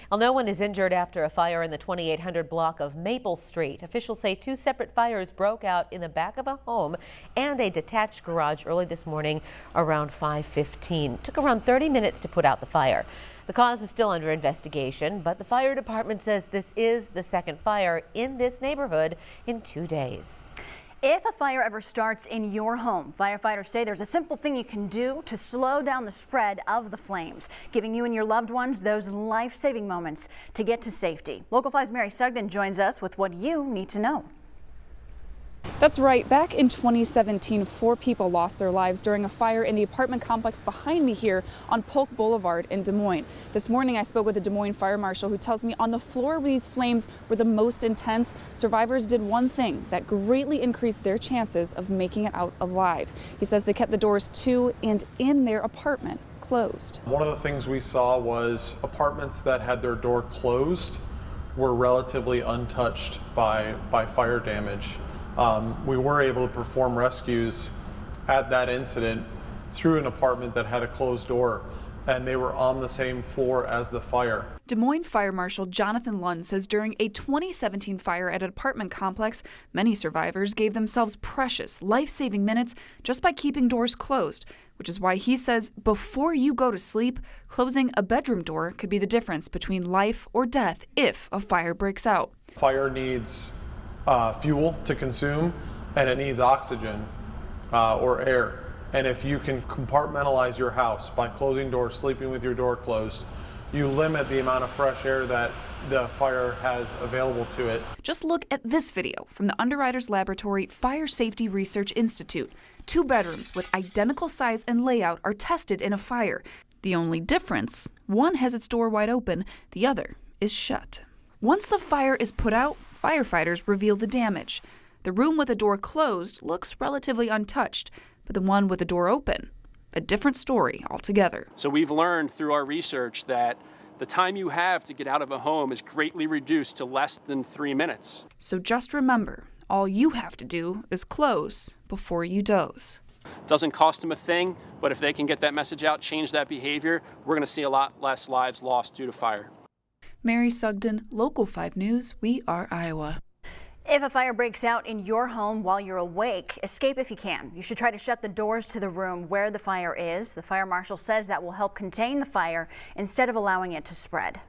Well, no one is injured after a fire in the 2800 block of Maple Street. Officials say two separate fires broke out in the back of a home and a detached garage early this morning around 5:15. It took around 30 minutes to put out the fire. The cause is still under investigation, but the fire department says this is the second fire in this neighborhood in 2 days. If a fire ever starts in your home, firefighters say there's a simple thing you can do to slow down the spread of the flames, giving you and your loved ones those life-saving moments to get to safety. Local 5's Mary Sugden joins us with what you need to know. That's right. Back in 2017, 4 people lost their lives during a fire in the apartment complex behind me here on Polk Boulevard in Des Moines. This morning, I spoke with the Des Moines Fire Marshal, who tells me on the floor where these flames were the most intense, survivors did one thing that greatly increased their chances of making it out alive. He says they kept the doors to and in their apartment closed. One of the things we saw was apartments that had their door closed were relatively untouched by fire damage. We were able to perform rescues at that incident through an apartment that had a closed door, and they were on the same floor as the fire. Des Moines Fire Marshal Jonathan Lund says during a 2017 fire at an apartment complex, many survivors gave themselves precious, life-saving minutes just by keeping doors closed, which is why he says before you go to sleep, closing a bedroom door could be the difference between life or death if a fire breaks out. Fire needs fuel to consume, and it needs oxygen or air. And if you can compartmentalize your house by closing doors, sleeping with your door closed, you limit the amount of fresh air that the fire has available to it. Just look at this video from the Underwriters Laboratory Fire Safety Research Institute. 2 bedrooms with identical size and layout are tested in a fire. The only difference, one has its door wide open, the other is shut. Once the fire is put out, firefighters reveal the damage. The room with the door closed looks relatively untouched, but the one with the door open, a different story altogether. So we've learned through our research that the time you have to get out of a home is greatly reduced to less than 3 minutes. So just remember, all you have to do is close before you doze. Doesn't cost them a thing, but if they can get that message out, change that behavior, we're going to see a lot less lives lost due to fire. Mary Sugden, Local 5 News, We Are Iowa. If a fire breaks out in your home while you're awake, escape if you can. You should try to shut the doors to the room where the fire is. The fire marshal says that will help contain the fire instead of allowing it to spread.